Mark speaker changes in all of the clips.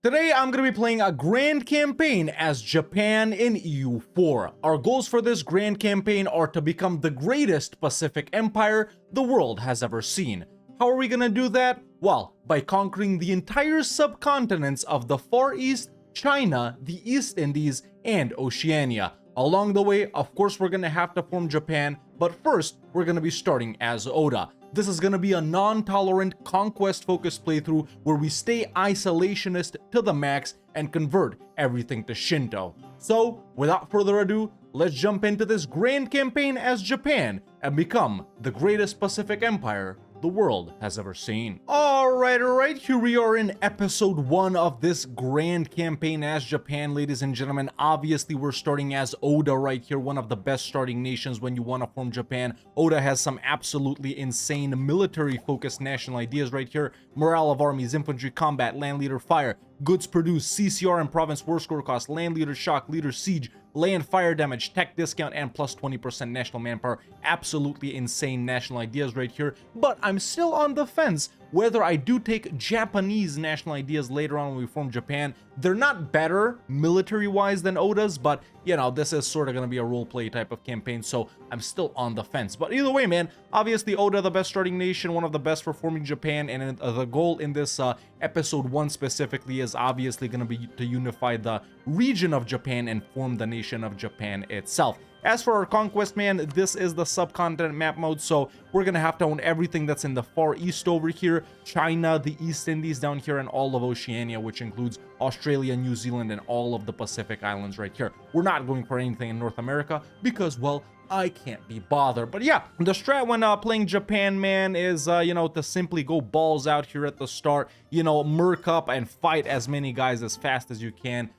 Speaker 1: Today I'm going to be playing a grand campaign as Japan in EU4. Our goals for this grand campaign are to become the greatest Pacific empire the world has ever seen. How are we going to do that? Well, by conquering the entire subcontinents of the Far East, China, the East Indies, and Oceania. Along the way, of course, we're going to have to form Japan, but first, we're going to be starting as Oda. This is going to be a non-tolerant, conquest-focused playthrough where we stay isolationist to the max and convert everything to Shinto. So, without further ado, let's jump into this grand campaign as Japan and become the greatest Pacific empire the world has ever seen. Alright, here we are in episode 1 of this grand campaign as Japan, ladies and gentlemen. Obviously, we're starting as Oda right here, one of the best starting nations when you want to form Japan. Oda has some absolutely insane military-focused national ideas right here. Morale of armies, infantry, combat, land leader, fire, goods produced, CCR and province war score cost, land leader, shock, leader, siege, land fire damage, tech discount, and plus 20% national manpower. Absolutely insane national ideas right here, but I'm still on the fence whether I do take Japanese national ideas later on when we form Japan. They're not better military-wise than Oda's, but you know, this is sort of going to be a roleplay type of campaign, so I'm still on the fence. But either way, man, obviously Oda, the best starting nation, one of the best for forming Japan, and the goal in this episode 1 specifically is obviously going to be to unify the region of Japan and form the nation of Japan itself. As for our conquest, man, this is the subcontinent map mode, so we're gonna have to own everything that's in the Far East over here, China, the East Indies down here, and all of Oceania, which includes Australia, New Zealand, and all of the Pacific Islands right here. We're not going for anything in North America because, well, I can't be bothered. But yeah, the strat when playing Japan, man, is, you know, to simply go balls out here at the start, you know, murk up and fight as many guys as fast as you can.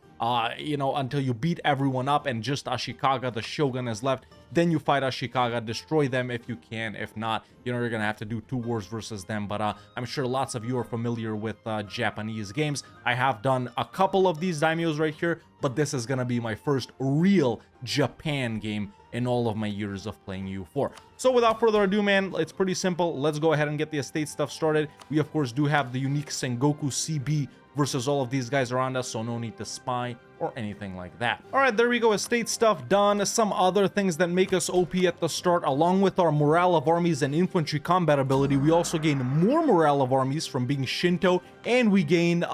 Speaker 1: You know, until you beat everyone up and just Ashikaga, the shogun, is left. Then you fight Ashikaga, destroy them if you can. If not, you know, you're gonna have to do 2 wars versus them. But I'm sure lots of you are familiar with Japanese games. I have done a couple of these daimyos right here, but this is gonna be my first real Japan game in all of my years of playing EU4. So without further ado, man, it's pretty simple. Let's go ahead and get the estate stuff started. We, of course, do have the unique Sengoku CB versus all of these guys around us, so no need to spy or anything like that. All right, there we go. Estate stuff done. Some other things that make us OP at the start, along with our morale of armies and infantry combat ability, we also gain more morale of armies from being Shinto, and we gain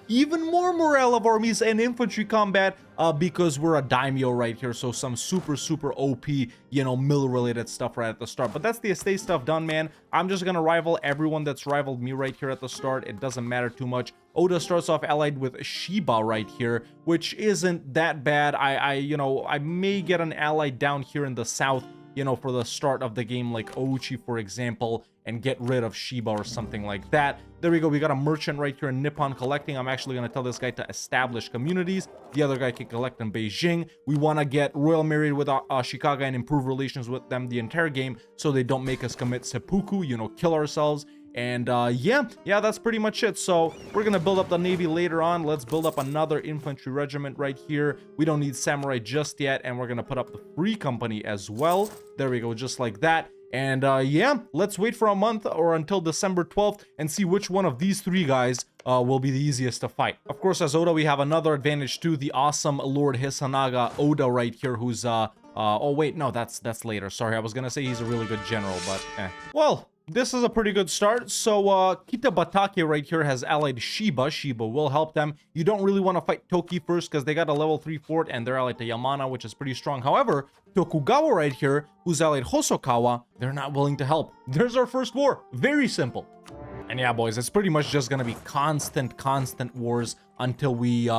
Speaker 1: even more morale of armies and infantry combat because we're a daimyo right here. So some super OP, you know, mill-related stuff right at the start. But that's the estate stuff done, man. I'm just gonna rival everyone that's rivaled me right here at the start. It doesn't matter too much. Oda starts off allied with Shiba right here, which isn't that bad. You know, I may get an ally down here in the south, you know, for the start of the game, like Ouchi, for example, and get rid of Shiba or something like that. There we go. We got a merchant right here in Nippon collecting. I'm actually going to tell this guy to establish communities. The other guy can collect in Beijing. We want to get royal married with Ashikaga and improve relations with them the entire game so they don't make us commit seppuku, you know, kill ourselves. And yeah, that's pretty much it. So we're gonna build up the navy later on. Let's build up another infantry regiment right here. We don't need samurai just yet, and we're gonna put up the free company as well. There we go, just like that. And yeah, let's wait for a month or until December 12th and see which one of these 3 guys will be the easiest to fight. Of course, as Oda, we have another advantage too, the awesome Lord Hisanaga Oda right here, who's oh wait, no, that's later. Sorry, I was gonna say he's a really good general, but well, this is a pretty good start. So Kitabatake right here has allied Shiba. Shiba will help them. You don't really want to fight Toki first because they got a level 3 fort and they're allied to Yamana, which is pretty strong. However, Tokugawa right here, who's allied Hosokawa, they're not willing to help. There's our first war. Very simple. And yeah, boys, it's pretty much just gonna be constant wars until we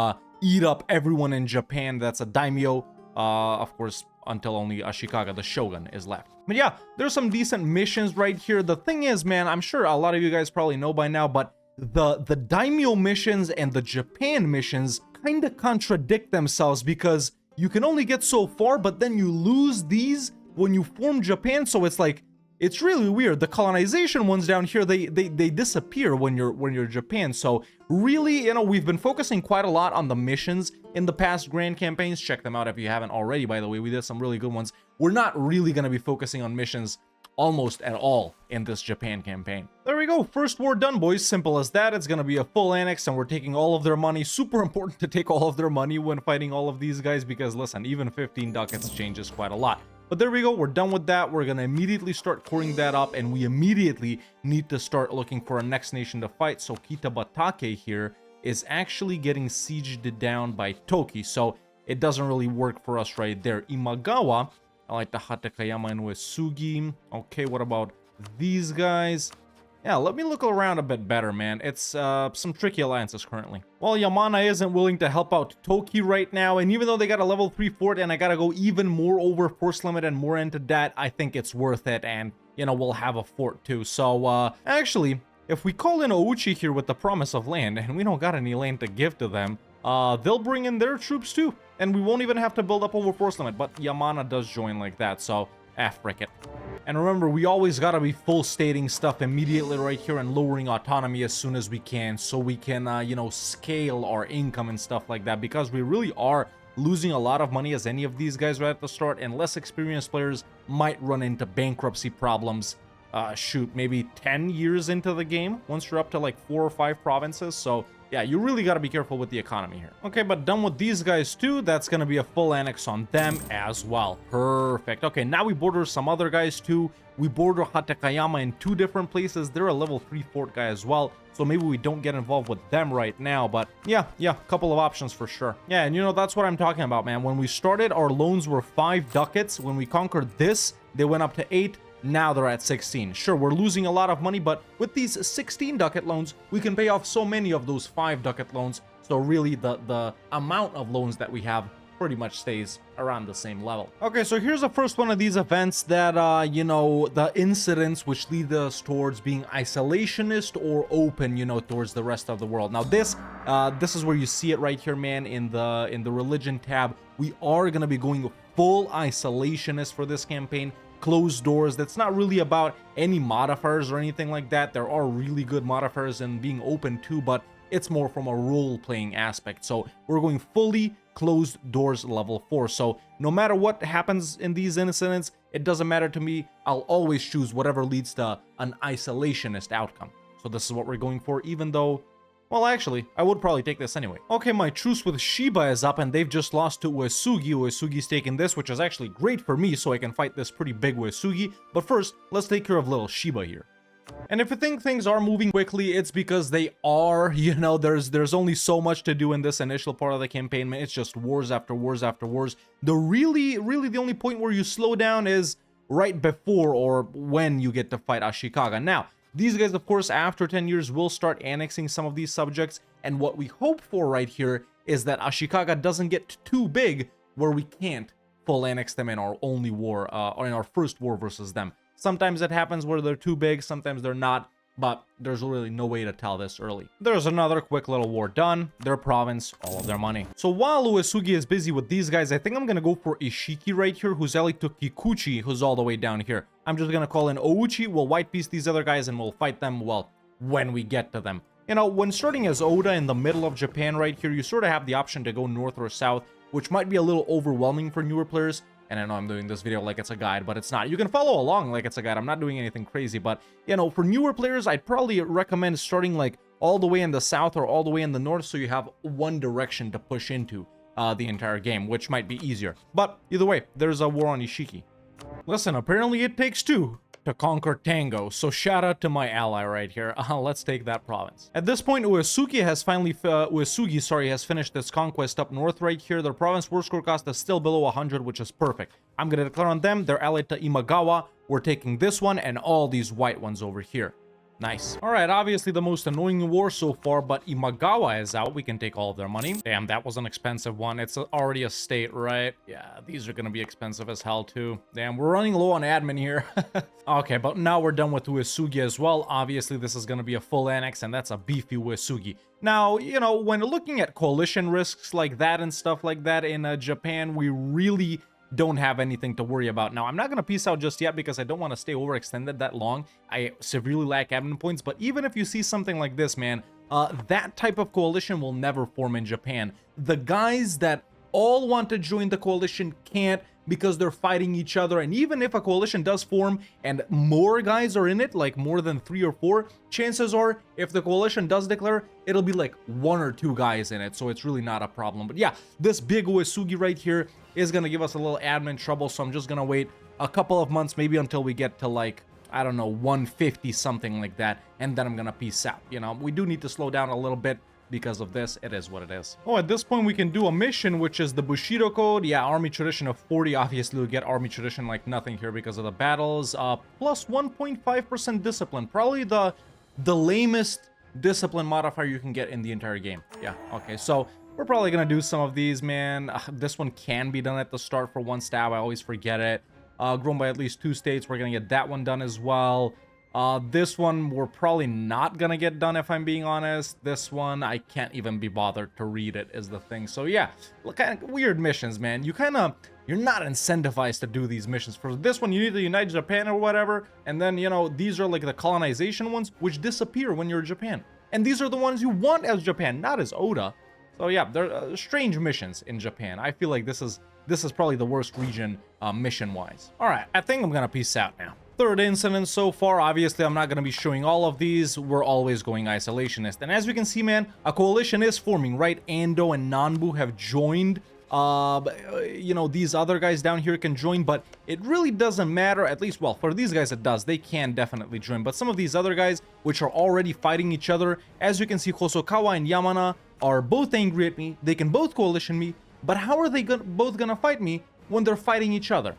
Speaker 1: eat up everyone in Japan that's a daimyo. Of course, until only Ashikaga, the shogun, is left. But yeah, there's some decent missions right here. The thing is, man, I'm sure a lot of you guys probably know by now, but the daimyo missions and the Japan missions kind of contradict themselves because you can only get so far, but then you lose these when you form Japan. So it's like, it's really weird. The colonization ones down here, they disappear when you're Japan. So really, you know, we've been focusing quite a lot on the missions in the past grand campaigns. Check them out if you haven't already, by the way. We did some really good ones. We're not really going to be focusing on missions almost at all in this Japan campaign. There we go, first war done, boys. Simple as that. It's gonna be a full annex and we're taking all of their money. Super important to take all of their money when fighting all of these guys because listen, even 15 ducats changes quite a lot. But there we go, we're done with that. We're gonna immediately start coring that up and we immediately need to start looking for a next nation to fight. So Kitabatake here is actually getting sieged down by Toki, so it doesn't really work for us right there. Imagawa, I like the Hatakayama and Uesugi. Okay, what about these guys? Yeah, let me look around a bit better, man. It's some tricky alliances currently. Well, Yamana isn't willing to help out Toki right now, and even though they got a level 3 fort and I gotta go even more over force limit and more into that, I think it's worth it, and, you know, we'll have a fort too. So, actually, if we call in Ouchi here with the promise of land, and we don't got any land to give to them, they'll bring in their troops too, and we won't even have to build up over force limit, but Yamana does join like that, so, frick it. And remember, we always gotta be full stating stuff immediately right here and lowering autonomy as soon as we can, so we can, you know, scale our income and stuff like that, because we really are losing a lot of money as any of these guys right at the start, and less experienced players might run into bankruptcy problems, shoot, maybe 10 years into the game, once you're up to like 4 or 5 provinces, so yeah, you really got to be careful with the economy here. Okay, but done with these guys too. That's going to be a full annex on them as well. Perfect. Okay, now we border some other guys too. We border Hatakayama in 2 different places. They're a level 3 fort guy as well, so maybe we don't get involved with them right now, but yeah, couple of options for sure. Yeah, and you know, that's what I'm talking about, man. When we started, our loans were 5 ducats. When we conquered this, they went up to 8. Now they're at 16. Sure, we're losing a lot of money, but with these 16 ducat loans, we can pay off so many of those 5 ducat loans. So really, the amount of loans that we have pretty much stays around the same level. Okay, so here's the first one of these events that, you know, the incidents which lead us towards being isolationist or open, you know, towards the rest of the world. Now this is where you see it right here, man, in the religion tab. We are going to be going full isolationist for this campaign. Closed doors. That's not really about any modifiers or anything like that. There are really good modifiers in being open too, but it's more from a role-playing aspect. So we're going fully closed doors level 4. So no matter what happens in these incidents, it doesn't matter to me. I'll always choose whatever leads to an isolationist outcome. So this is what we're going for, even though, well, actually, I would probably take this anyway. Okay, my truce with Shiba is up, and they've just lost to Uesugi. Uesugi's taking this, which is actually great for me, so I can fight this pretty big Uesugi. But first, let's take care of little Shiba here. And if you think things are moving quickly, it's because they are. You know, there's only so much to do in this initial part of the campaign, man. It's just wars after wars after wars. The really the only point where you slow down is right before or when you get to fight Ashikaga. Now, these guys, of course, after 10 years will start annexing some of these subjects, and what we hope for right here is that Ashikaga doesn't get too big where we can't full annex them in our only war, or in our first war versus them. Sometimes it happens where they're too big, sometimes they're not, but there's really no way to tell this early. There's another quick little war done, their province, all of their money. So while Uesugi is busy with these guys, I think I'm gonna go for Ishiki right here, who's allied to Kikuchi, who's all the way down here. I'm just gonna call in Ouchi, we'll white piece these other guys, and we'll fight them, well, when we get to them. You know, when starting as Oda in the middle of Japan right here, you sort of have the option to go north or south, which might be a little overwhelming for newer players. And I know I'm doing this video like it's a guide, but it's not. You can follow along like it's a guide. I'm not doing anything crazy, but, you know, for newer players, I'd probably recommend starting like all the way in the south or all the way in the north, so you have one direction to push into the entire game, which might be easier. But either way, there's a war on Ishiki. Listen, apparently it takes 2 to conquer Tango, so shout out to my ally right here. Let's take that province. At this point, Uesugi has finished its conquest up north right here. Their province war score cost is still below 100, which is perfect. I'm gonna declare on them. They're allied to Imagawa. We're taking this one and all these white ones over here. Nice. All right, obviously the most annoying war so far, but Imagawa is out. We can take all of their money. Damn, that was an expensive one. It's already a state, right? Yeah, these are gonna be expensive as hell too. Damn, we're running low on admin here. Okay, but now we're done with Uesugi as well. Obviously, this is gonna be a full annex, and that's a beefy Uesugi. Now, you know, when looking at coalition risks like that and stuff like that in Japan, we really don't have anything to worry about. Now, I'm not going to peace out just yet because I don't want to stay overextended that long. I severely lack admin points, but even if you see something like this, man, that type of coalition will never form in Japan. The guys that all want to join the coalition can't because they're fighting each other. And even if a coalition does form and more guys are in it, like more than 3 or 4, chances are if the coalition does declare, it'll be like 1 or 2 guys in it, so it's really not a problem. But yeah, this big Uesugi right here is gonna give us a little admin trouble, so I'm just gonna wait a couple of months, maybe until we get to like, I don't know, 150, something like that, and then I'm gonna peace out. You know, we do need to slow down a little bit because of this. It is what it is. Oh, at this point we can do a mission, which is the Bushido Code. Yeah, army tradition of 40. Obviously we get army tradition like nothing here because of the battles. Plus 1.5% discipline. Probably the lamest discipline modifier you can get in the entire game. Yeah, okay, so we're probably gonna do some of these, man. This one can be done at the start for 1 stab. I always forget it. Grown by at least 2 states. We're gonna get that one done as well. This one we're probably not gonna get done, if I'm being honest. This one I can't even be bothered to read it, is the thing. So yeah, kind of weird missions, man. You're not incentivized to do these missions. For this one you need to unite Japan or whatever, and then, you know, these are like the colonization ones, which disappear when you're Japan, and these are the ones you want as Japan, not as Oda. So yeah, they're strange missions in Japan. I feel like this is probably the worst region mission wise. All right, I think I'm gonna peace out now. 3rd incident so far. Obviously, I'm not going to be showing all of these. We're always going isolationist. And as we can see, man, a coalition is forming, right? Ando and Nanbu have joined. You know, these other guys down here can join, but it really doesn't matter. At least, well, for these guys it does. They can definitely join. But some of these other guys, which are already fighting each other, as you can see, Hosokawa and Yamana are both angry at me. They can both coalition me. But how are they both going to fight me when they're fighting each other?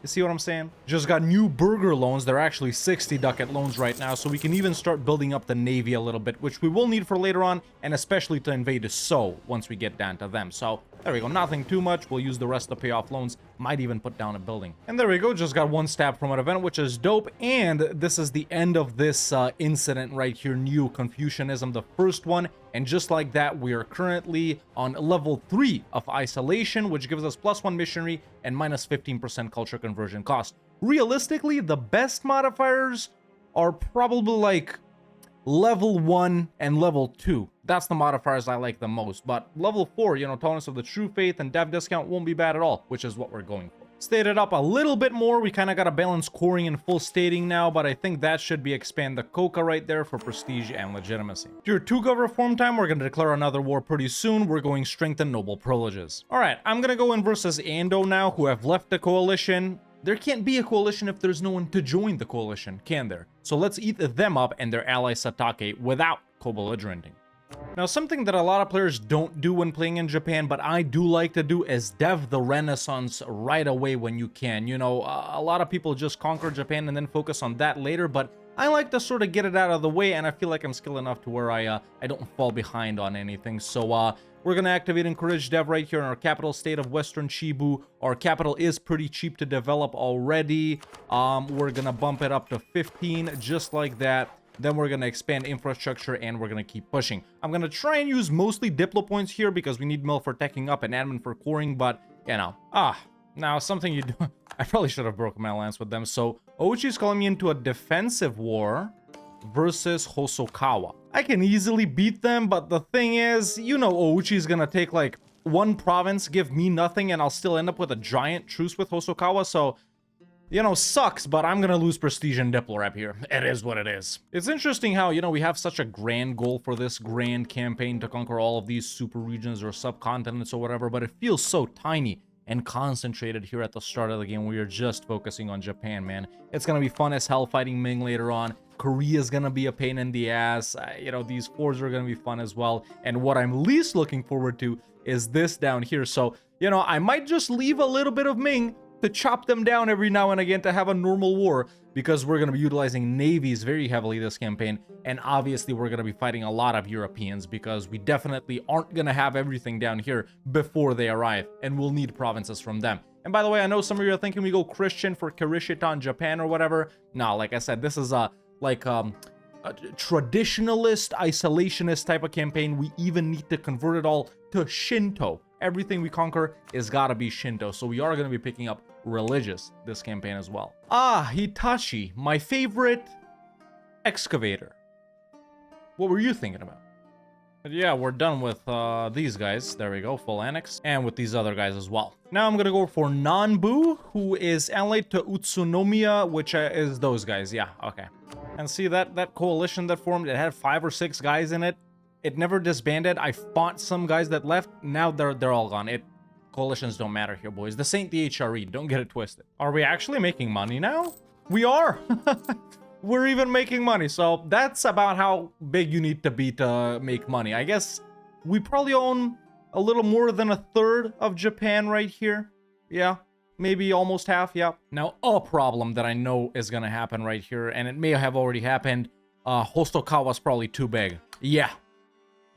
Speaker 1: You see what I'm saying? Just got new burger loans. They're actually 60 ducat loans right now, so we can even start building up the navy a little bit, which we will need for later on, and especially to invade So once we get down to them. So there we go, nothing too much. We'll use the rest to pay off loans. Might even put down a building. And there we go, just got 1 stab from an event, which is dope. And this is the end of this incident right here, New Confucianism, the first one. And just like that, we are currently on level 3 of isolation, which gives us +1 missionary and minus 15% culture conversion cost. Realistically, the best modifiers are probably like level 1 and level 2. That's the modifiers I like the most. But level 4, you know, tolerance of the true faith and dev discount won't be bad at all, which is what we're going for. State it up a little bit more. We kind of got to balance coring and full stating now, but I think that should be expand the coca right there for prestige and legitimacy. Tier 2 gov reform time. We're going to declare another war pretty soon. We're going strengthen noble privileges. All right, I'm going to go in versus Ando now, who have left the coalition. There can't be a coalition if there's no one to join the coalition, can there? So let's eat them up and their ally Satake without co-belligerenting. Now, something that a lot of players don't do when playing in Japan, but I do like to do, is dev the Renaissance right away when you can. You know, a lot of people just conquer Japan and then focus on that later, but I like to sort of get it out of the way, and I feel like I'm skilled enough to where I don't fall behind on anything. So we're going to activate Encourage Dev right here in our capital state of Western Shibu. Our capital is pretty cheap to develop already. We're going to bump it up to 15, just like that. Then we're going to expand infrastructure, and we're going to keep pushing. I'm going to try and use mostly Diplo points here because we need mill for teching up and admin for coring, but, you know. Now something you do... I probably should have broken my alliance with them. So, Ouchi's calling me into a defensive war versus Hosokawa. I can easily beat them, but the thing is, you know, Ouchi's going to take, like, 1 province, give me nothing, and I'll still end up with a giant truce with Hosokawa, so... You know, sucks, but I'm gonna lose prestige and Diplo rep here. It is what it is. It's interesting how, you know, we have such a grand goal for this grand campaign to conquer all of these super regions or subcontinents or whatever, but it feels so tiny and concentrated here at the start of the game. We are just focusing on Japan, man. It's gonna be fun as hell fighting Ming later on. Korea's gonna be a pain in the ass. You know, these 4s are gonna be fun as well. And what I'm least looking forward to is this down here. So, you know, I might just leave a little bit of Ming to chop them down every now and again to have a normal war, because we're going to be utilizing navies very heavily this campaign, and obviously we're going to be fighting a lot of Europeans because we definitely aren't going to have everything down here before they arrive, and we'll need provinces from them. And by the way, I know some of you are thinking we go Christian for Kirishitan Japan or whatever. No, like I said, this is a traditionalist, isolationist type of campaign. We even need to convert it all to Shinto. Everything we conquer is gotta be Shinto, so we are gonna be picking up religious this campaign as well. Hitachi, my favorite excavator. What were you thinking about? But yeah, we're done with these guys. There we go, full annex. And with these other guys as well. Now I'm gonna go for Nanbu, who is allied to Utsunomiya, which is those guys. Yeah, okay. And see that coalition that formed, it had 5 or 6 guys in it. It never disbanded. I fought some guys that left. Now they're all gone. Coalitions don't matter here, boys. This ain't the HRE. Don't get it twisted. Are we actually making money now? We are. We're even making money. So that's about how big you need to be to make money. I guess we probably own a little more than 1/3 of Japan right here. Yeah, maybe almost half. Yeah. Now, a problem that I know is going to happen right here, and it may have already happened. Hosokawa's probably too big. Yeah.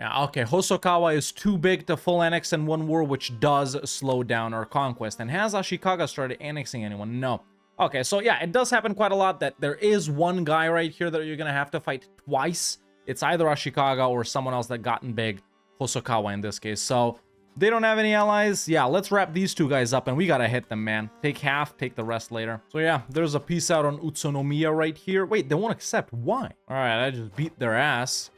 Speaker 1: Yeah, okay, Hosokawa is too big to full annex in one war, which does slow down our conquest. And has Ashikaga started annexing anyone? No. Okay, so yeah, it does happen quite a lot that there is one guy right here that you're gonna have to fight twice. It's either Ashikaga or someone else that gotten big, Hosokawa in this case. So they don't have any allies. Yeah, let's wrap these 2 guys up and we gotta hit them, man. Take half, take the rest later. So yeah, there's a peace out on Utsunomiya right here. Wait, they won't accept. Why? All right, I just beat their ass.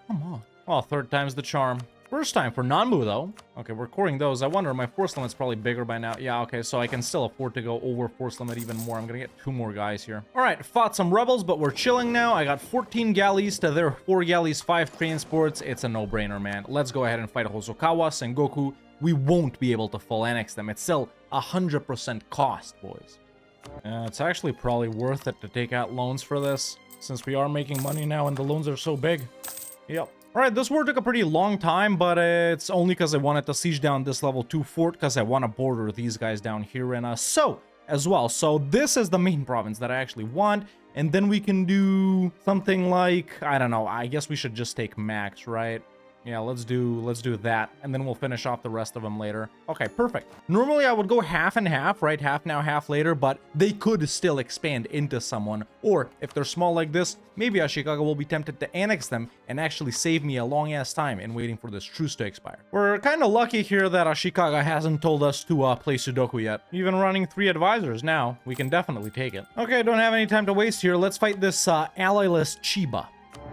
Speaker 1: Come on. Well, 3rd time's the charm. First time for Nanbu, though. Okay, we're coring those. I wonder, my force limit's probably bigger by now. Yeah, okay, so I can still afford to go over force limit even more. I'm gonna get 2 more guys here. All right, fought some rebels, but we're chilling now. I got 14 galleys to their 4 galleys, 5 transports. It's a no-brainer, man. Let's go ahead and fight Hosokawa, Sengoku. We won't be able to full annex them. It's still 100% cost, boys. It's actually probably worth it to take out loans for this, since we are making money now and the loans are so big. Yep. Alright, this war took a pretty long time, but it's only because I wanted to siege down this level 2 fort, because I want to border these guys down here in So, as well. So this is the main province that I actually want, and then we can do something like, I don't know, I guess we should just take max, right? Yeah, let's do that, and then we'll finish off the rest of them later. Okay, perfect. Normally I would go half and half, right? Half now, half later, but they could still expand into someone. Or if they're small like this, maybe Ashikaga will be tempted to annex them and actually save me a long-ass time in waiting for this truce to expire. We're kind of lucky here that Ashikaga hasn't told us to play Sudoku yet. Even running 3 advisors now, we can definitely take it. Okay, don't have any time to waste here. Let's fight this allieless Chiba.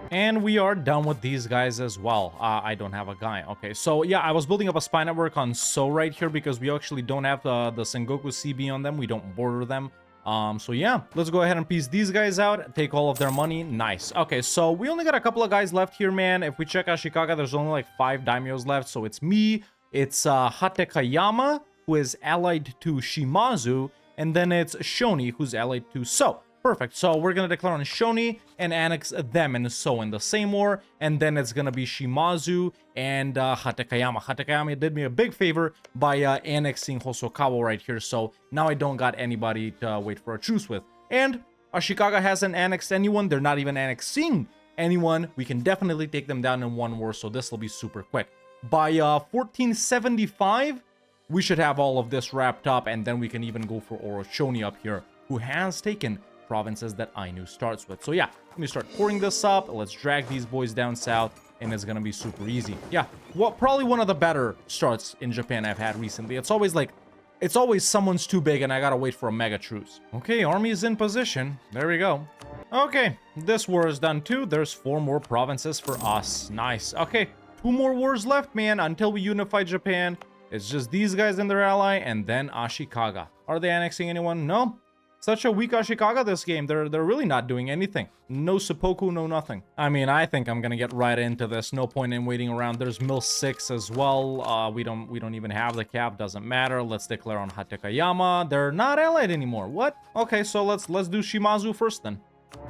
Speaker 1: And we are done with these guys as well. I don't have a guy. Okay, so yeah, I was building up a spy network on So right here because we actually don't have the Sengoku CB on them. We don't border them. So yeah, let's go ahead and piece these guys out, take all of their money. Nice. Okay, so we only got a couple of guys left here, man. If we check Ashikaga, there's only like 5 daimyos left. So it's me, it's Hatekayama, who is allied to Shimazu, and then it's Shoni, who's allied to So. Perfect. So we're going to declare on Shoni and annex them and So in the same war. And then it's going to be Shimazu and Hatekayama. Hatekayama did me a big favor by annexing Hosokawa right here. So now I don't got anybody to wait for a truce with. And Ashikaga hasn't annexed anyone. They're not even annexing anyone. We can definitely take them down in one war. So this will be super quick. By 1475, we should have all of this wrapped up. And then we can even go for Orochoni up here, who has taken provinces that Ainu starts with. So yeah, let me start pouring this up. Let's drag these boys down south, and it's gonna be super easy. Yeah, well, probably one of the better starts in Japan I've had recently. It's always someone's too big and I gotta wait for a mega truce. Okay, army is in position. There we go. Okay, this war is done too. There's 4 more provinces for us. Nice. Okay, 2 more wars left, man, until we unify Japan. It's just these guys and their ally, and then Ashikaga. Are they annexing anyone? No. Such a weak Ashikaga this game. They're really not doing anything. No seppuku, no nothing. I mean, I think I'm gonna get right into this. No point in waiting around. There's Mill 6 as well. We don't even have the cap. Doesn't matter. Let's declare on Hatekayama. They're not allied anymore. What? Okay, so let's do Shimazu first then.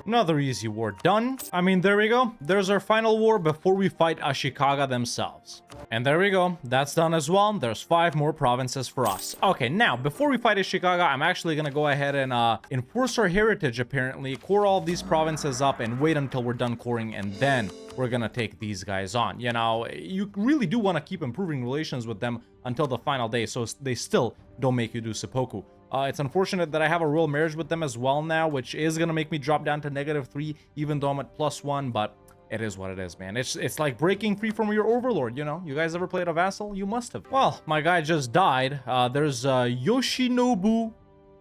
Speaker 1: Another easy war done. I mean, there we go. There's our final war before we fight Ashikaga themselves. And there we go. That's done as well. There's 5 more provinces for us. Okay, now, before we fight Ashikaga, I'm actually going to go ahead and enforce our heritage, apparently. Core all of these provinces up and wait until we're done coring, and then we're going to take these guys on. You know, you really do want to keep improving relations with them until the final day, so they still don't make you do seppuku. It's unfortunate that I have a royal marriage with them as well now, which is going to make me drop down to -3, even though I'm at +1, but it is what it is, man. It's like breaking free from your overlord, you know? You guys ever played a vassal? You must have. Well, my guy just died. There's Yoshinobu,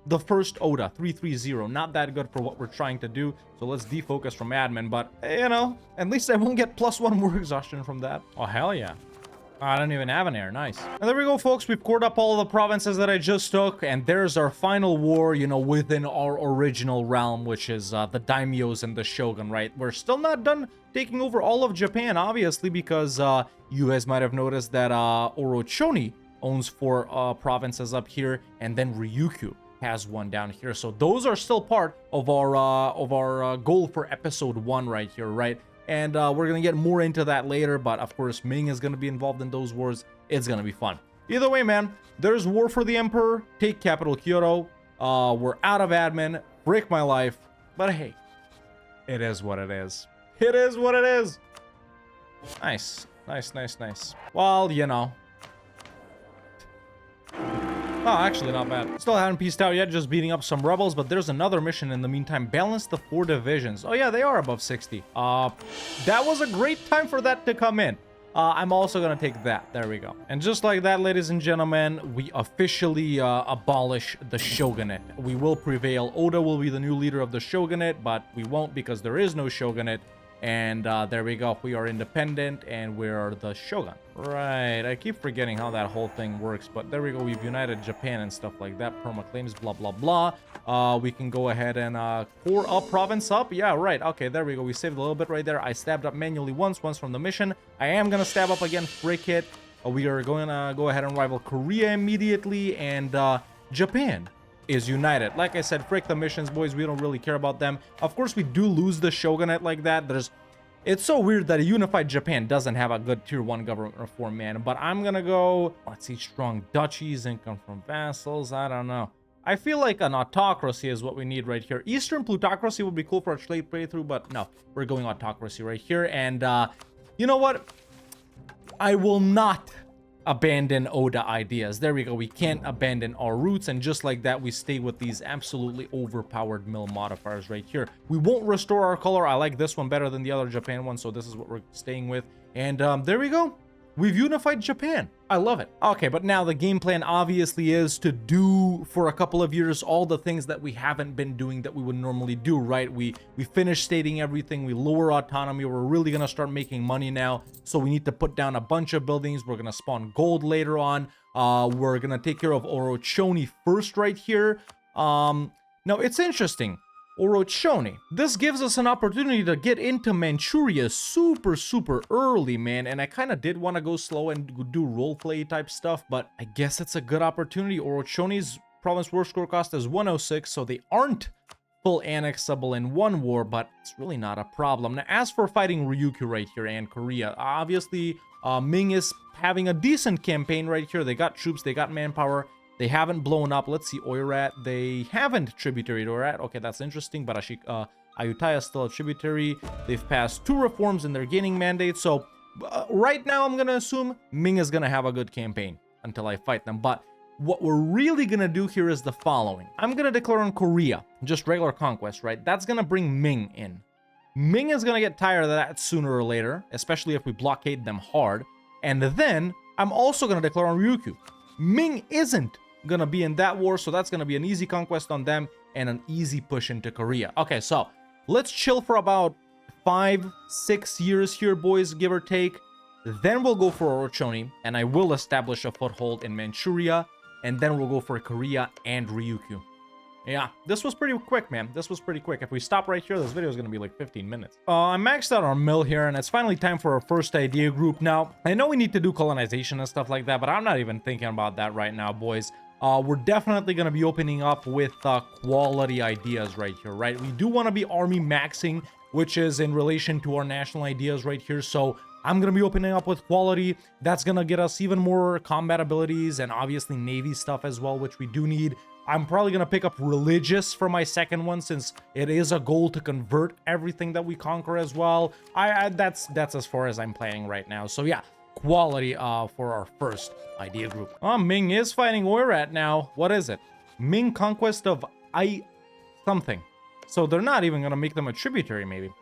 Speaker 1: the first Oda, 330. Not that good for what we're trying to do. So let's defocus from admin. But, you know, at least I won't get +1 war exhaustion from that. Oh, hell yeah. I don't even have an air. Nice. And there we go, folks. We've cored up all the provinces that I just took. And there's our final war, you know, within our original realm, which is the daimyos and the shogun, right? We're still not done taking over all of Japan, obviously, because you guys might have noticed that Orochoni owns 4 provinces up here. And then Ryukyu has 1 down here. So those are still part of our goal for episode 1 right here, right? And we're going to get more into that later. But, of course, Ming is going to be involved in those wars. It's going to be fun. Either way, man, there's war for the Emperor. Take capital Kyoto. We're out of admin. Break my life. But, hey, it is what it is. It is what it is. Nice. Nice, nice, nice. Well, you know. Oh, actually, not bad. Still haven't pieced out yet, just beating up some rebels, but there's another mission in the meantime. Balance the 4 divisions. Oh, yeah, they are above 60. That was a great time for that to come in. I'm also gonna take that. There we go. And just like that, ladies and gentlemen, we officially abolish the shogunate. We will prevail. Oda will be the new leader of the shogunate, but we won't because there is no shogunate. And there we go. We are independent and we're the shogun. Right. I keep forgetting how that whole thing works, but there we go. We've united Japan and stuff like that. Perma claims, blah, blah, blah. We can go ahead and core up, province up. Yeah, right. Okay, there we go. We saved a little bit right there. I stabbed up manually once from the mission. I am going to stab up again. Frick it. We are going to go ahead and rival Korea immediately and Japan is united. Like I said, frick the missions, boys. We don't really care about them. Of course, we do lose the shogunate like that. It's so weird that a unified Japan doesn't have a good tier 1 government reform, man. But I'm gonna go, let's see, strong duchies, income from vassals. I don't know. I feel like an autocracy is what we need right here. Eastern plutocracy would be cool for a straight playthrough, but no, we're going autocracy right here. And you know what? I will not abandon Oda ideas. There we go. We can't abandon our roots, and just like that, we stay with these absolutely overpowered mill modifiers right here. We won't restore our color. I like this one better than the other Japan one, so this is what we're staying with. And there we go. We've unified Japan. I love it. Okay, but now the game plan obviously is to do for a couple of years all the things that we haven't been doing that we would normally do, right? We finished stating everything. We lower autonomy. We're really going to start making money now. So we need to put down a bunch of buildings. We're going to spawn gold later on. We're going to take care of Orochoni first right here. Now, it's interesting. Orochoni. This gives us an opportunity to get into Manchuria super early, man. And I kind of did want to go slow and do roleplay type stuff, but I guess it's a good opportunity. Orochoni's province war score cost is 106, so they aren't full annexable in one war, but it's really not a problem. Now, as for fighting Ryukyu right here and Korea, obviously Ming is having a decent campaign right here. They got troops, they got manpower. They haven't blown up. Let's see, Oirat. They haven't tributary to Oirat. Okay, that's interesting. But Ayutthaya is still a tributary. They've passed 2 reforms and they're gaining mandates. So right now, I'm going to assume Ming is going to have a good campaign until I fight them. But what we're really going to do here is the following. I'm going to declare on Korea, just regular conquest, right? That's going to bring Ming in. Ming is going to get tired of that sooner or later, especially if we blockade them hard. And then I'm also going to declare on Ryukyu. Ming isn't gonna be in that war, so that's gonna be an easy conquest on them and an easy push into Korea. Okay, so let's chill for about 5-6 years here, boys, give or take. Then we'll go for Orochoni, and I will establish a foothold in Manchuria, and then we'll go for Korea and Ryukyu. Yeah, this was pretty quick, man. This was pretty quick. If we stop right here, this video is going to be like 15 minutes. I maxed out our mill here, and it's finally time for our first idea group. Now, I know we need to do colonization and stuff like that, but I'm not even thinking about that right now, boys. We're definitely going to be opening up with quality ideas right here, right? We do want to be army maxing, which is in relation to our national ideas right here. So I'm going to be opening up with quality. That's going to get us even more combat abilities and obviously Navy stuff as well, which we do need. I'm probably going to pick up religious for my second one since it is a goal to convert everything that we conquer as well. That's as far as I'm planning right now. So yeah, quality for our first idea group. Ming is fighting Oirat now. What is it? Ming conquest of something. So they're not even going to make them a tributary maybe.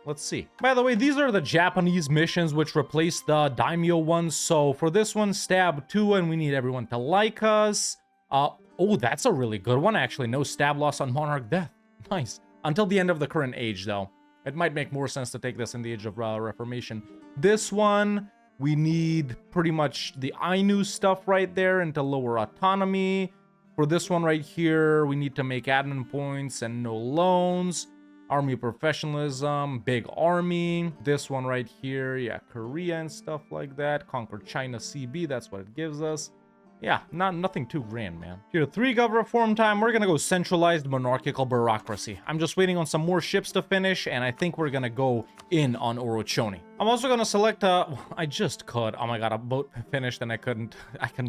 Speaker 1: Let's see. By the way, these are the Japanese missions which replace the daimyo ones. So for this one, stab 2, and we need everyone to like us. Oh, that's a really good one, actually. No stab loss on monarch death. Nice. Until the end of the current age, though. It might make more sense to take this in the age of Reformation. This one, we need pretty much the Ainu stuff right there into lower autonomy. For this one right here, we need to make admin points and no loans. Army professionalism, big army. This one right here, yeah, Korea and stuff like that. Conquer China CB, that's what it gives us. Yeah, nothing too grand, man. Here, 3 gov reform time. We're gonna go centralized monarchical bureaucracy. I'm just waiting on some more ships to finish, and I think we're gonna go in on Orochoni. I'm also gonna select I just could. Oh my god, a boat finished and I couldn't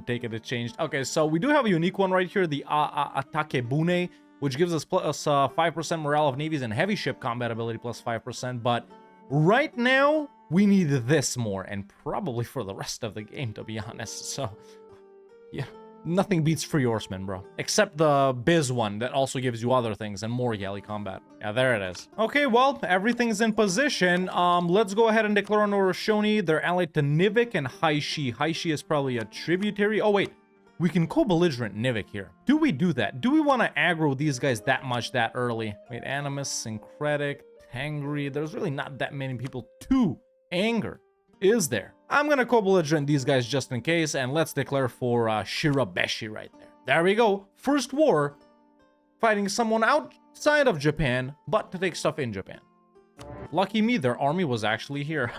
Speaker 1: take it. It changed. Okay, so we do have a unique one right here, the Atakebune, which gives us plus 5% morale of navies and heavy ship combat ability plus 5%. But right now, we need this more, and probably for the rest of the game, to be honest. So yeah, nothing beats free horsemen, bro. Except the Biz one that also gives you other things and more galley combat. Yeah, there it is. Okay, well, everything's in position. Let's go ahead and declare on Orochoni. They're allied to Nivik and Haishi. Haishi is probably a tributary. Oh, wait. We can co-belligerent Nivik here. Do we do that? Do we want to aggro these guys that much that early? Wait, Animus, Syncretic, Tangri. There's really not that many people to anger, is there? I'm gonna co-belligerent these guys just in case, and let's declare for Shirabeshi right there. There we go. First war, fighting someone outside of Japan, but to take stuff in Japan. Lucky me, their army was actually here.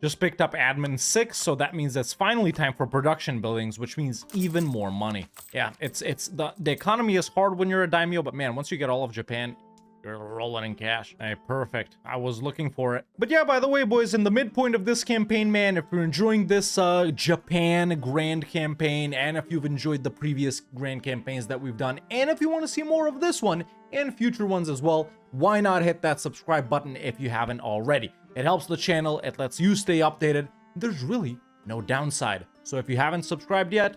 Speaker 1: Just picked up admin 6, so that means it's finally time for production buildings, which means even more money. Yeah, the economy is hard when you're a daimyo, but man, once you get all of Japan, you're rolling in cash. Hey, perfect. I was looking for it. But yeah, by the way, boys, in the midpoint of this campaign, man, if you're enjoying this Japan grand campaign, and if you've enjoyed the previous grand campaigns that we've done, and if you want to see more of this one and future ones as well, why not hit that subscribe button if you haven't already? It helps the channel. It lets you stay updated. There's really no downside. So if you haven't subscribed yet,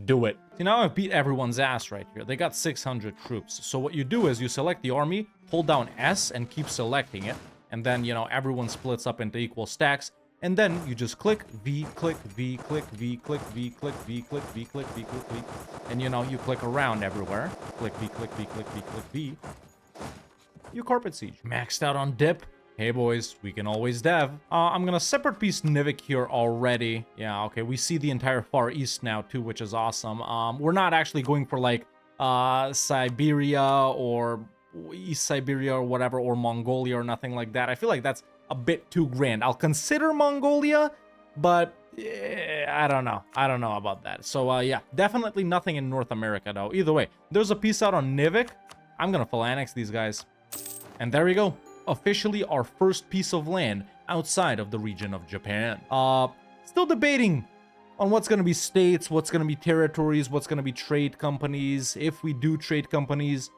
Speaker 1: do it. See, now I've beat everyone's ass right here. They got 600 troops. So what you do is you select the army, hold down S and keep selecting it. And then, you know, everyone splits up into equal stacks. And then you just click V, click V, click V, click V, click V, click V, click V, click V. And, you know, you click around everywhere. Click V, click V, click V, click V. You carpet siege. Maxed out on dip. Hey boys, we can always dev. I'm gonna separate piece Nivik here already. Yeah, okay, we see the entire Far East now too, which is awesome. We're not actually going for like Siberia or East Siberia or whatever, or Mongolia or nothing like that. I feel like that's a bit too grand. I'll consider Mongolia, but I don't know. I don't know about that. So yeah, definitely nothing in North America though. Either way, there's a piece out on Nivik. I'm gonna full annex these guys. And there we go. Officially our first piece of land outside of the region of Japan. Still debating on what's going to be states, what's going to be territories, what's going to be trade companies. If we do trade companies,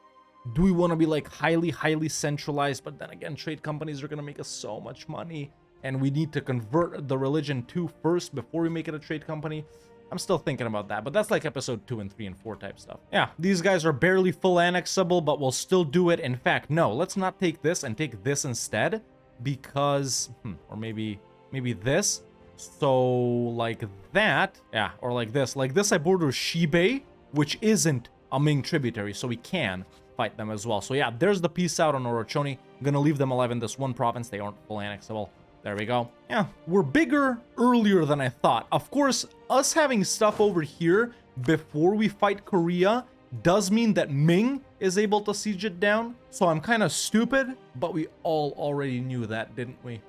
Speaker 1: do we want to be like highly centralized? But then again, trade companies are going to make us so much money, and we need to convert the religion to first before we make it a trade company. I'm still thinking about that, but that's like episode 2 and 3 and 4 type stuff. Yeah, these guys are barely full annexable, but we'll still do it. In fact, no, let's not take this and take this instead, because, or maybe this. So like that, yeah, or like this. Like this, I border Shibei, which isn't a Ming tributary, so we can fight them as well. So yeah, there's the piece out on Orochoni. I'm gonna leave them alive in this one province. They aren't full annexable. There we go. Yeah, we're bigger earlier than I thought. Of course, us having stuff over here before we fight Korea does mean that Ming is able to siege it down. So I'm kind of stupid, but we all already knew that, didn't we?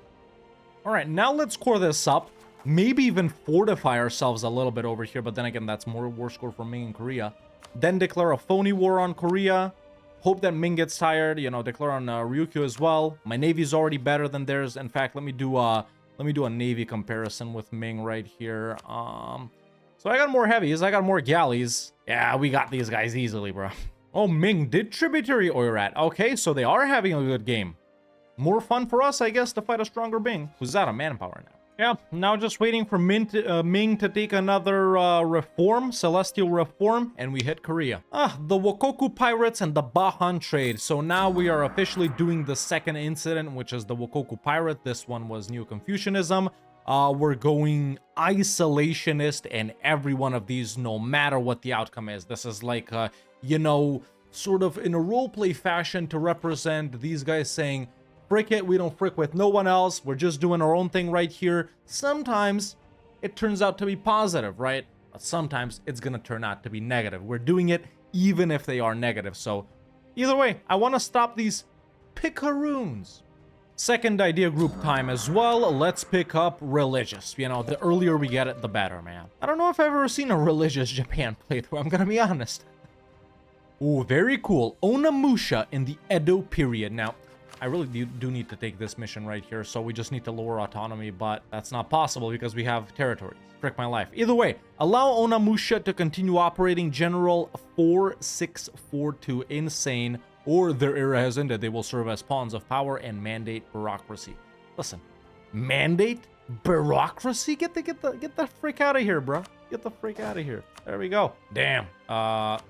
Speaker 1: All right, now let's core this up. Maybe even fortify ourselves a little bit over here, but then again, that's more war score for Ming and Korea. Then declare a phony war on Korea. Hope that Ming gets tired, you know, declare on Ryukyu as well. My navy's already better than theirs. In fact, let me do a navy comparison with Ming right here. So I got more heavies, I got more galleys. Yeah, we got these guys easily, bro. Oh, Ming did tributary Oirat. Okay, so they are having a good game. More fun for us, I guess, to fight a stronger Ming, who's out of manpower now. Yeah, now just waiting for Ming to take another reform, celestial reform, and we hit Korea. The Wokoku pirates and the Bahan trade. So now we are officially doing the second incident, which is the Wokoku pirate. This one was Neo Confucianism. we're going isolationist in every one of these, no matter what the outcome is. This is like, you know, sort of in a roleplay fashion to represent these guys saying, frick it, we don't frick with no one else, we're just doing our own thing right here. Sometimes it turns out to be positive, right? But sometimes it's gonna turn out to be negative. We're doing it even if they are negative. So either way, I want to stop these picaroons. Second idea group time as well. Let's pick up religious. You know, the earlier we get it, the better, man. I don't know if I've ever seen a religious Japan playthrough, I'm gonna be honest. Oh, very cool. Onimusha in the Edo period. Now, I really do need to take this mission right here, so we just need to lower autonomy, but that's not possible because we have territories. Frick my life. Either way, allow Onimusha to continue operating General 4642 Insane, or their era has ended. They will serve as pawns of power and mandate bureaucracy. Listen, mandate bureaucracy? Get the frick out of here, bro. Get the frick out of here. There we go. Damn.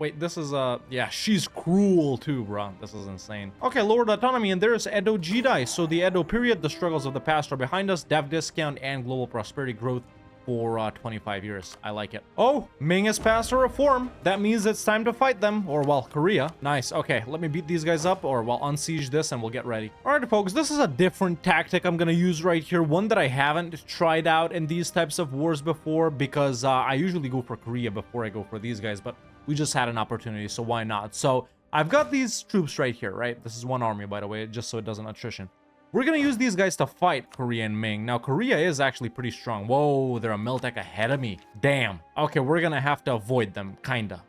Speaker 1: Wait, this is, yeah, she's cruel too, bro. This is insane. Okay, lowered autonomy, and there's Edo Jidai. So the Edo period, the struggles of the past are behind us. Dev discount and global prosperity growth for 25 years. I like it. Oh, Ming has passed a reform. That means it's time to fight them, or well, Korea. Nice. Okay, let me beat these guys up, or well, unsiege this and we'll get ready. All right, folks, this is a different tactic I'm gonna use right here. One that I haven't tried out in these types of wars before, because I usually go for Korea before I go for these guys, but we just had an opportunity, so why not? So I've got these troops right here, right? This is one army, by the way, just so it doesn't attrition. We're gonna use these guys to fight Korea and Ming. Now, Korea is actually pretty strong. Whoa, they're a Miltech ahead of me. Damn. Okay, we're gonna have to avoid them, kinda.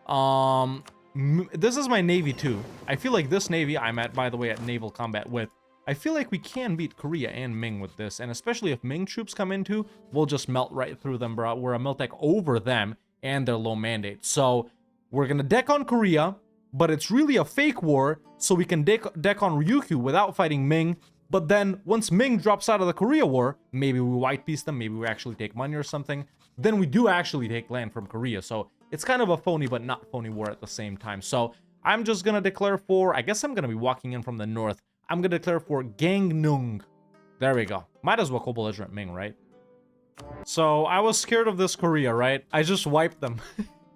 Speaker 1: This is my navy too. I feel like this navy, I'm at, by the way, at naval combat with. I feel like we can beat Korea and Ming with this, and especially if Ming troops come in too, we'll just melt right through them, bro. We're a Miltech over them and their low mandate. So we're gonna deck on Korea, but it's really a fake war, so we can deck on Ryukyu without fighting Ming. But then, once Ming drops out of the Korea War, maybe we white piece them, maybe we actually take money or something, then we do actually take land from Korea. So, it's kind of a phony but not phony war at the same time. So, I'm just gonna declare for, I guess I'm gonna be walking in from the north. I'm gonna declare for Gangnung. There we go. Might as well co-belligerent Ming, right? So, I was scared of this Korea, right? I just wiped them.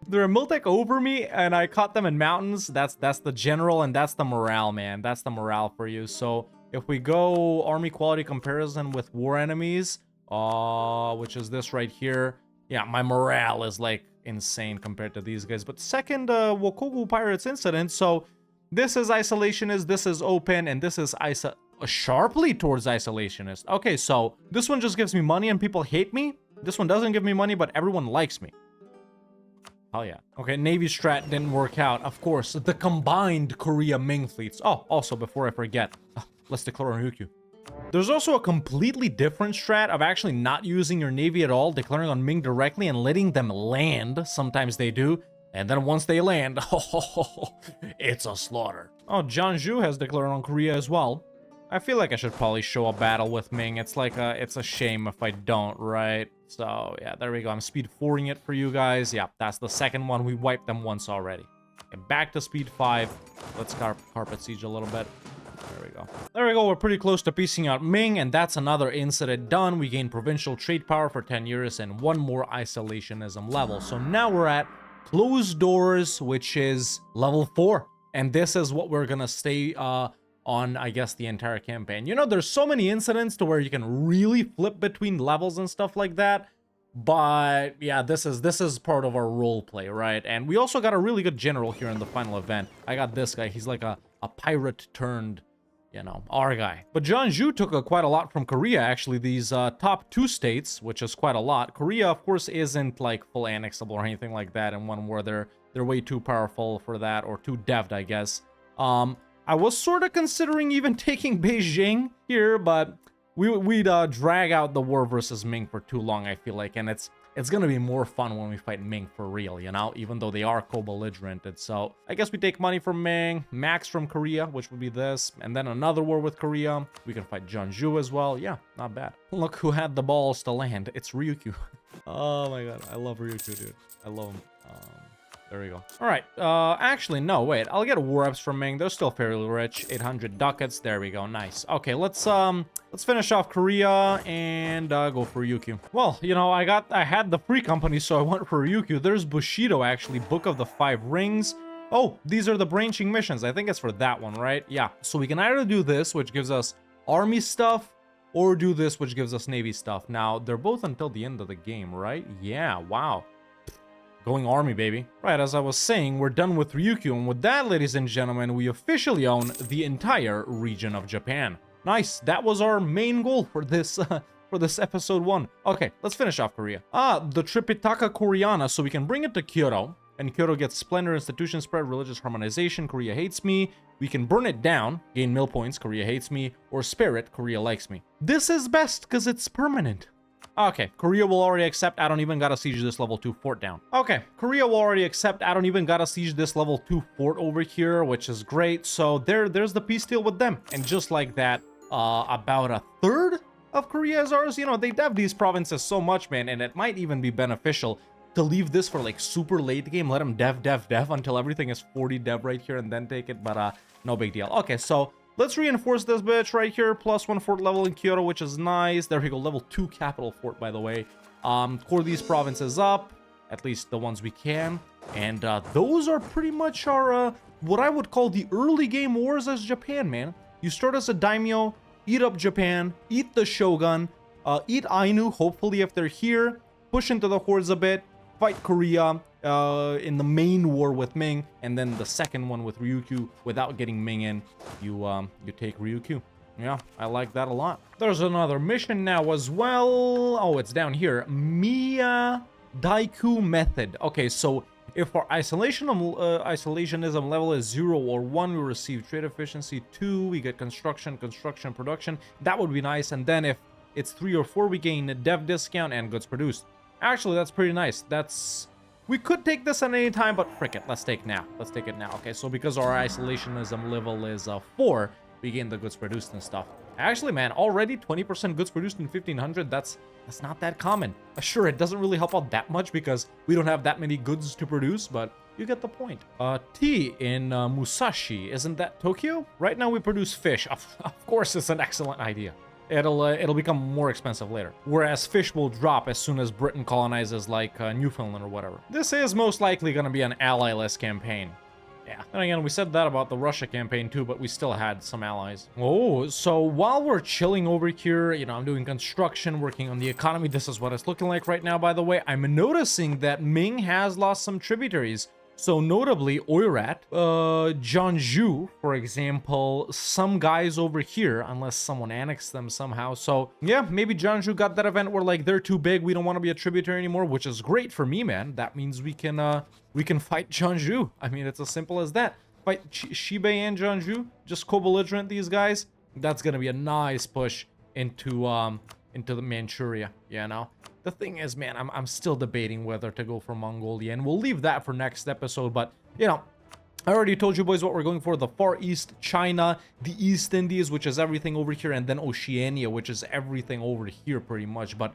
Speaker 1: They're a Miltech over me, and I caught them in mountains. That's the general, and that's the morale, man. That's the morale for you. So, if we go army quality comparison with war enemies, which is this right here, yeah, my morale is like insane compared to these guys. But second, Wokogu Pirates incident, so this is isolationist, this is open, and this is sharply towards isolationist. Okay, so this one just gives me money and people hate me. This one doesn't give me money, but everyone likes me. Hell yeah. Okay, Navy strat didn't work out. Of course, the combined Korea-Ming fleets. Oh, also, before I forget, let's declare on Ryukyu. There's also a completely different strat of actually not using your navy at all, declaring on Ming directly and letting them land. Sometimes they do. And then once they land, it's a slaughter. Oh, Jeonju has declared on Korea as well. I feel like I should probably show a battle with Ming. It's like it's a shame if I don't, right? So yeah, there we go. I'm speed 4ing it for you guys. Yeah, that's the second one. We wiped them once already. And back to speed 5. Let's carpet siege a little bit. There we go. There we go. We're pretty close to piecing out Ming, and that's another incident done. We gain provincial trade power for 10 years and one more isolationism level. So now we're at closed doors, which is level 4. And this is what we're gonna stay on, I guess, the entire campaign. You know, there's so many incidents to where you can really flip between levels and stuff like that. But yeah, this is part of our role play, right? And we also got a really good general here in the final event. I got this guy. He's like a pirate turned, you know, our guy. But Jeonju took quite a lot from Korea, actually. These top 2 states, which is quite a lot. Korea, of course, isn't like full annexable or anything like that in one war. They're way too powerful for that, or too dev'd, I guess. I was sort of considering even taking Beijing here, but we'd drag out the war versus Ming for too long, I feel like, and it's gonna be more fun when we fight Ming for real, you know, even though they are co-belligerented. So I guess we take money from Ming, max from Korea, which would be this, and then another war with Korea. We can fight Jeonju as well. Yeah, not bad. Look who had the balls to land. It's Ryukyu. Oh my god, I love Ryukyu, dude. I love him. There we go. All right. Actually, no, wait. I'll get war reps from Ming. They're still fairly rich. 800 ducats. There we go. Nice. Okay, let's finish off Korea and go for Ryukyu. Well, you know, I had the free company, so I went for Ryukyu. There's Bushido, actually. Book of the Five Rings. Oh, these are the branching missions. I think it's for that one, right? Yeah. So we can either do this, which gives us army stuff, or do this, which gives us navy stuff. Now, they're both until the end of the game, right? Yeah, wow. Going army, baby. Right, as I was saying, we're done with Ryukyu, and with that, ladies and gentlemen, we officially own the entire region of Japan. Nice, that was our main goal for this episode 1. Okay, let's finish off Korea. The Tripitaka Koreana, so we can bring it to Kyoto, and Kyoto gets splendor, institution spread, religious harmonization, Korea hates me. We can burn it down, gain mill points, Korea hates me, or spare it, Korea likes me. This is best, because it's permanent. Okay, Korea will already accept. I don't even gotta siege this level 2 fort down. Okay, Korea will already accept. I don't even gotta siege this level 2 fort over here, which is great. So there's the peace deal with them. And just like that, about a third of Korea is ours. You know, they dev these provinces so much, man, and it might even be beneficial to leave this for like super late game. Let them dev until everything is 40 dev right here and then take it, but no big deal. Okay, so let's reinforce this bitch right here. +1 fort level in Kyoto, which is nice. There we go. Level 2 capital fort, by the way. Core these provinces up, at least the ones we can. And those are pretty much our, what I would call the early game wars as Japan, man. You start as a daimyo, eat up Japan, eat the shogun, eat Ainu, hopefully if they're here, push into the hordes a bit, fight Korea in the main war with Ming, and then the second one with Ryukyu without getting Ming in, you take Ryukyu. Yeah, I like that a lot. There's another mission now as well. Oh, it's down here. Miya Daiku method. Okay, so if our isolationism level is 0 or 1, we receive trade efficiency 2, we get construction, production. That would be nice. And then if it's 3 or 4, we gain a dev discount and goods produced. Actually, that's pretty nice. We could take this at any time, but frick it. Let's take it now. Okay, so because our isolationism level is 4, we gain the goods produced and stuff. Actually, man, already 20% goods produced in 1500, that's not that common. Sure, it doesn't really help out that much because we don't have that many goods to produce, but you get the point. Tea in Musashi, isn't that Tokyo? Right now we produce fish. Of course, it's an excellent idea. It'll become more expensive later. Whereas fish will drop as soon as Britain colonizes like Newfoundland or whatever. This is most likely going to be an ally-less campaign. Yeah. Then again, we said that about the Russia campaign too, but we still had some allies. Oh, so while we're chilling over here, you know, I'm doing construction, working on the economy. This is what it's looking like right now, by the way. I'm noticing that Ming has lost some tributaries. So notably, Oirat, Jeonju, for example, some guys over here, unless someone annexed them somehow. So yeah, maybe Jeonju got that event where like they're too big, we don't want to be a tributary anymore, which is great for me, man. That means we can fight Jeonju. I mean, it's as simple as that. Fight Shibei and Jeonju, just co-belligerent these guys. That's gonna be a nice push into the Manchuria, you know. The thing is, man, I'm still debating whether to go for Mongolia, and we'll leave that for next episode. But, you know, I already told you boys what we're going for. The Far East, China, the East Indies, which is everything over here, and then Oceania, which is everything over here pretty much. But,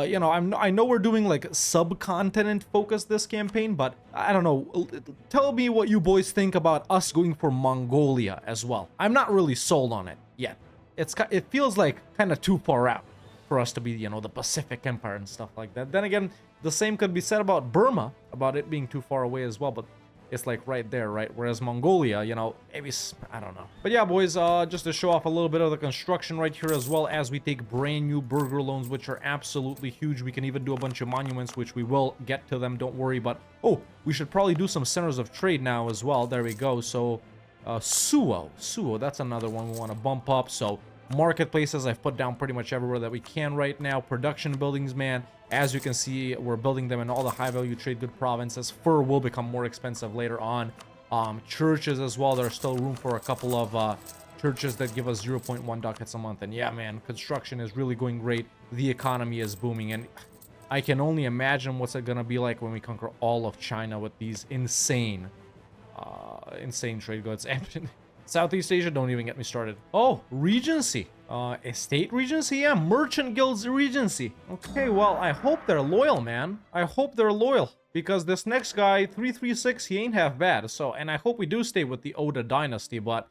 Speaker 1: you know, I know we're doing, like, subcontinent focus this campaign, but I don't know. Tell me what you boys think about us going for Mongolia as well. I'm not really sold on it yet. It feels like kind of too far out for us to be, you know, the Pacific Empire and stuff like that. Then again, the same could be said about Burma, about it being too far away as well, but it's like right there, right? Whereas Mongolia, you know, maybe, I don't know. But yeah, boys, just to show off a little bit of the construction right here as well, as we take brand new burger loans, which are absolutely huge. We can even do a bunch of monuments, which we will get to them, don't worry. But, oh, we should probably do some centers of trade now as well. There we go. So, Suo, that's another one we want to bump up. So, marketplaces I've put down pretty much everywhere that we can right now. Production buildings, man, as you can see, we're building them in all the high value trade good provinces. Fur will become more expensive later on. Churches as well, there's still room for a couple of churches that give us 0.1 ducats a month. And yeah, man, construction is really going great. The economy is booming, and I can only imagine what's it gonna be like when we conquer all of China with these insane trade goods. And Southeast Asia, don't even get me started. Oh, Regency. Estate Regency? Yeah, Merchant Guild's Regency. Okay, well, I hope they're loyal, man. I hope they're loyal. Because this next guy, 336, he ain't half bad. So, and I hope we do stay with the Oda dynasty, but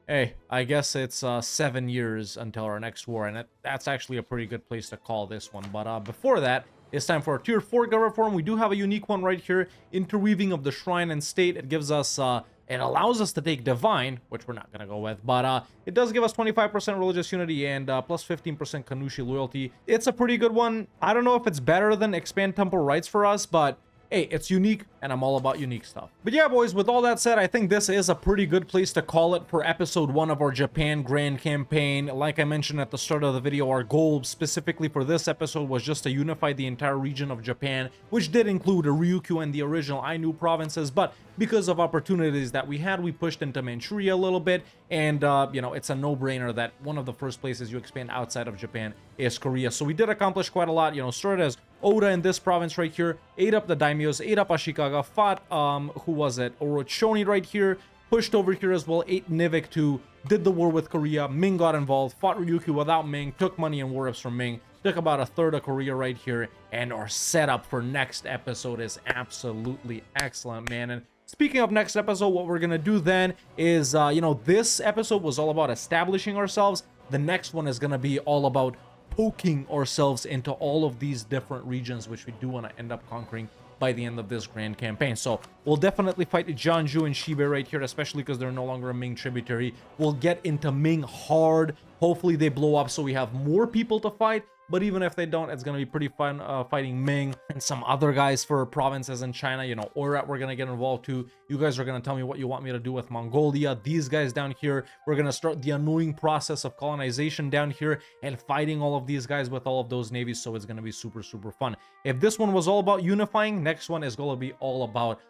Speaker 1: hey, I guess it's 7 years until our next war, and that's actually a pretty good place to call this one. But before that, it's time for our Tier 4 government reform. We do have a unique one right here, interweaving of the shrine and state. It gives us, it allows us to take divine, which we're not gonna go with, but it does give us 25% religious unity and plus 15% Kanushi loyalty. It's a pretty good one. I don't know if it's better than expand temple rights for us, but hey, it's unique, and I'm all about unique stuff. But yeah, boys, with all that said, I think this is a pretty good place to call it for episode 1 of our Japan Grand Campaign. Like I mentioned at the start of the video, our goal specifically for this episode was just to unify the entire region of Japan, which did include Ryukyu and the original Ainu provinces, but because of opportunities that we had, we pushed into Manchuria a little bit, and you know, it's a no-brainer that one of the first places you expand outside of Japan is Korea. So we did accomplish quite a lot, you know, started as Oda in this province right here, ate up the daimyos, ate up Ashikaga, fought, who was it, Orochoni right here, pushed over here as well, ate Nivik too, did the war with Korea, Ming got involved, fought Ryukyu without Ming, took money and war-ups from Ming, took about a third of Korea right here, and our setup for next episode is absolutely excellent, man. And speaking of next episode, what we're gonna do then is, you know, this episode was all about establishing ourselves. The next one is gonna be all about poking ourselves into all of these different regions, which we do want to end up conquering by the end of this grand campaign. So we'll definitely fight Jeonju and Shibe right here, especially because they're no longer a Ming tributary. We'll get into Ming hard. Hopefully they blow up so we have more people to fight. But even if they don't, it's going to be pretty fun fighting Ming and some other guys for provinces in China. You know, Oirat, we're going to get involved too. You guys are going to tell me what you want me to do with Mongolia. These guys down here, we're going to start the annoying process of colonization down here and fighting all of these guys with all of those navies. So it's going to be super, super fun. If this one was all about unifying, next one is going to be all about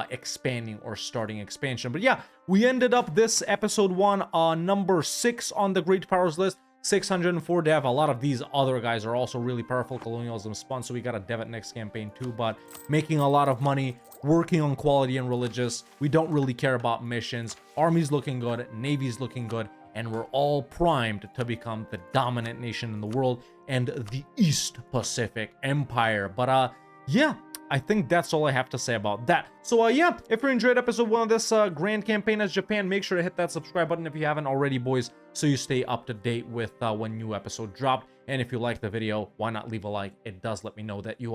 Speaker 1: expanding or starting expansion. But yeah, we ended up this episode 1 on number 6 on the Great Powers list. 604 dev. A lot of these other guys are also really powerful. Colonialism spun, so we got a dev at next campaign too, but making a lot of money, working on quality and religious. We don't really care about missions. Army's looking good, Navy's looking good, and we're all primed to become the dominant nation in the world and the East Pacific Empire. But yeah, I think that's all I have to say about that. So yeah, if you enjoyed episode 1 of this grand campaign as Japan, make sure to hit that subscribe button if you haven't already, boys, so you stay up to date with when new episodes drop. And if you like the video, why not leave a like? It does let me know that you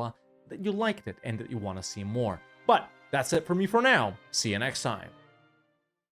Speaker 1: liked it and that you want to see more. But that's it for me for now. See you next time.